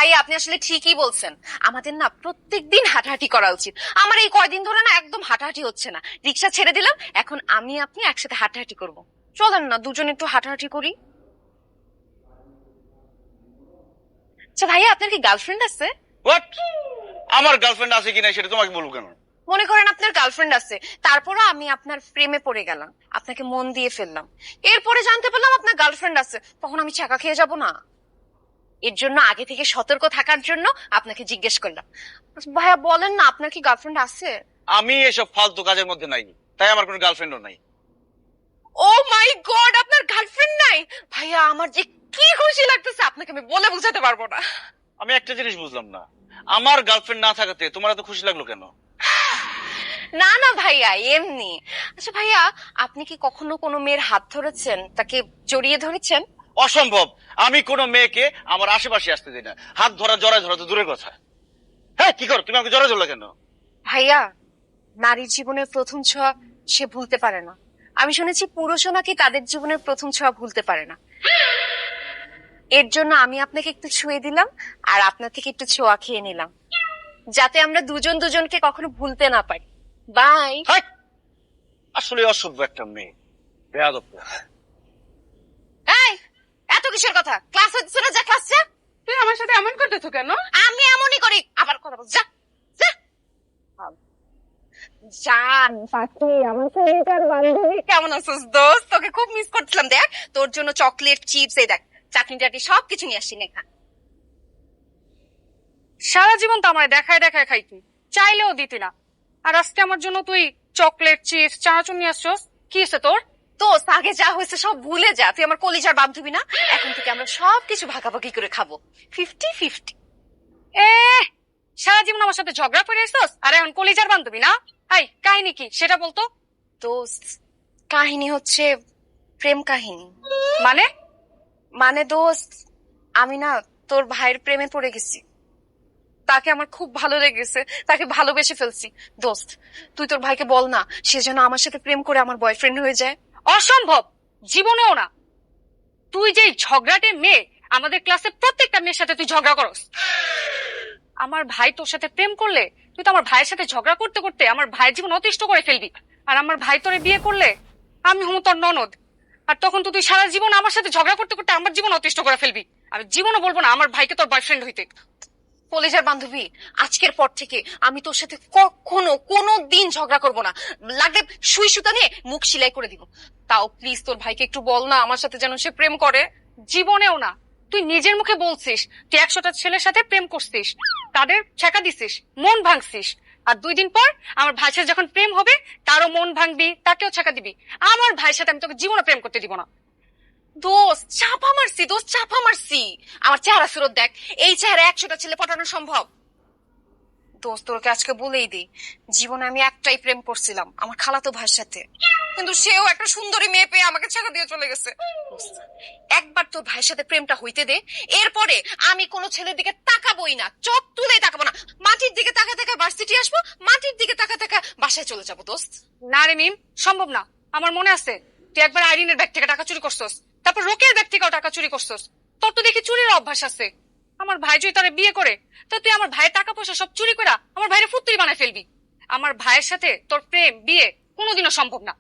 ভাই আপনি আসলে ঠিকই বলছেন, আমাদের না প্রত্যেকদিন হাঁটাহাঁটি করা উচিত। আমার এই কয়দিন ধরে না একদম হাঁটাহাঁটি হচ্ছে না, রিক্সা ছেড়ে দিলাম, এখন আমি আপনি একসাথে হাঁটাহাঁটি করব। চলেন না দুজনে একটু হাঁটাহাঁটি করি। আচ্ছা ভাইয়া, আপনার কি গার্লফ্রেন্ড আছে? হোয়াট? আমার গার্লফ্রেন্ড আছে কিনা সেটা তোমাকে বলবো কেন? মনে করেন আপনার গার্লফ্রেন্ড আছে, তারপরও আমি আপনার প্রেমে পড়ে গেলাম, আপনাকে মন দিয়ে ফেললাম, এরপরে জানতে পারলাম আপনার গার্লফ্রেন্ড আছে, তখন আমি চাকা খেয়ে যাব না? এর জন্য আগে থেকে সতর্ক থাকার জন্য আপনাকে জিজ্ঞেস করলাম। ভাইয়া বলেন না, আপনার কি গার্লফ্রেন্ড আছে? আমি এসব ফালতু কাজের মধ্যে নাই, তাই আমার কোনো গার্লফ্রেন্ডও নাই। ও মাই গড, আপনার গার্লফ্রেন্ড নাই? ভাইয়া আমার যে কি খুশি লাগতেছে, আপনাকে আমি বলে বোঝাতে পারবো না। আমি একটা জিনিস বুঝলাম না, আমার গার্লফ্রেন্ড না থাকাতে তোমার এত খুশি লাগলো কেন? না না ভাইয়া, এমনি। আচ্ছা ভাইয়া, আপনি কি কখনো কোনো মেয়ের হাত ধরেছেন, তাকে জড়িয়ে ধরেছেন? অসম্ভব, আমি কোনো মেয়েকে আমার আশেপাশে আসতে দিই না। হাত ধরা জড়ায় ধরা তো দূরের কথা। হ্যাঁ, কি করো তুমি? আমাকে জড়ায় ধরলে কেন? ভাইয়া, নারীর জীবনের প্রথম ছোঁয়া সে ভুলতে পারে না। আমি শুনেছি পুরুষও নাকি তাদের জীবনের প্রথম ছোঁয়া ভুলতে পারে না। এর জন্য আমি আপনাকে একটু ছুঁয়ে দিলাম, আর আপনার থেকে একটু ছোঁয়া খেয়ে নিলাম, যাতে আমরা দুজন দুজনকে কখনো ভুলতে না পারি। বাই। হ্যাঁ, আসলে অসভ্য একটা মেয়ে, বেয়াদব। এই, এত কিসের কথা? ক্লাস হচ্ছে না, যা ক্লাস যা। তুই আমার সাথে এমন করতেছো কেন? আমি এমনই করি, আবার কথা বল, যা যা। জান পাখি, আমার ফেভারিট বান্ধবী, কেমন আছিস দোস্ত? তোকে খুব মিস করছিলাম। দেখ, তোর জন্য চকলেট, চিপস, এই দেখ চাটনি টাটনি সবকিছু নিয়ে আসছি, নেখা। সারা জীবন তো আমায় দেখায় দেখায় খাইতি, চাইলেও দিতি না। আর আজকে আমার জন্য তুই চকলেট, চিপস, চানাচুর নিয়ে আসছস। কি হয়েছে তোর? দোস্ত, আগে যা হয়েছে সব ভুলে যা, তুই আমার কলিজার বান্ধবী না? এখন থেকে আমরা সবকিছু ভাগাভাগি করে খাবো, 50-50। এ, সারা জীবন আমার সাথে ঝগড়া করে আসছস, আর এখন কলিজার বান্ধবী না? হাই, কাহিনী কি সেটা বলতো। দোস্ত, কাহিনী হচ্ছে প্রেম কাহিনী। মানে? মানে দোস্ত, আমি না তোর ভাইয়ের প্রেমে পড়ে গেছি, তাকে আমার খুব ভালো লেগেছে, তাকে ভালোবেসে ফেলছি। দোস্ত, তুই তোর ভাইকে বল না, সে যেন আমার সাথে প্রেম করে আমার বয়ফ্রেন্ড হয়ে যায়। অসম্ভব, জীবনেও না। তুই যে ঝগড়াটে মেয়ে, আমাদের ক্লাসে প্রত্যেকটা মেয়ের সাথে তুই ঝগড়া করস। আমার ভাই তোর সাথে প্রেম করলে তুই তো আমার ভাইয়ের সাথে ঝগড়া করতে করতে আমার ভাইয়ের জীবন অতিষ্ঠ করে ফেলবি। আর আমার ভাই তোরে বিয়ে করলে আমি হম তোর ননদ, আর তখন তো তুই সারা জীবন আমার সাথে ঝগড়া করতে করতে আমার জীবন অতিষ্ঠ করে ফেলবি। আমি জীবনও বলবো না আমার ভাইকে তোর বয়ফ্রেন্ড হইতে। কলেজের বান্ধবী, আজকের পর থেকে আমি তোর সাথে কখনো কোনো দিন ঝগড়া করব না, লাগলে সুই সুতা নিয়ে মুখ সেলাই করে দিব। তাও প্লিজ তোর ভাইকে একটু বল না আমার সাথে যেন সে প্রেম করে। জীবনেও না। তুই নিজের মুখে বলছিস তুই 100টা ছেলের সাথে প্রেম করছিস, তাদের ছেঁকা দিছিস, মন ভাঙছিস, আর 2 দিন পর আমার ভাইয়ের সাথে যখন প্রেম হবে তারও মন ভাঙবি, তাকেও ছেঁকা দিবি। আমার ভাইয়ের সাথে আমি তোকে জীবনে প্রেম করতে দিব না। দোস্ত চাপা মারছি, দোস্ত চাপা মারছি। আমার চেহারা ফেরত দেখ, এই চেহারা 100টা ছেলে পটানো সম্ভব? দোস্ত তোকে আজকে বলেই দিই, জীবনে আমি একটাই প্রেম করছিলাম, আমার খালাতো ভাইয়ের সাথে, কিন্তু সেও একটা সুন্দরী মেয়ে পেয়ে আমাকে ছেঁকা দিয়ে চলে গেছে। দোস্ত, একবার তোর ভাইয়ের সাথে প্রেমটা হইতে দে, এরপরে আমি কোনো ছেলের দিকে তাকাবোই না, চোখ তুলে তাকাবো না। মাটির দিকে তাকা তাকা ভার্সিটি আসবো, মাটির দিকে তাকা তাকা বাসায় চলে যাবো। দোস্ত না রে মিম, সম্ভব না। আমার মনে আছে তুই একবার আইরিনের ব্যাগ থেকে টাকা চুরি করছস, তারপর রোকের ব্যাগ থেকেও টাকা চুরি করছস। তোর তো দেখি চুরির অভ্যাস আছে। আমার ভাই যদি তারে বিয়ে করে তো তুই আমার ভাইয়ের টাকা পয়সা সব চুরি করে আমার ভাইয়ের ফুত্তুরি বানায় ফেলবি। আমার ভাইয়ের সাথে তোর প্রেম বিয়ে কোনোদিনও সম্ভব না।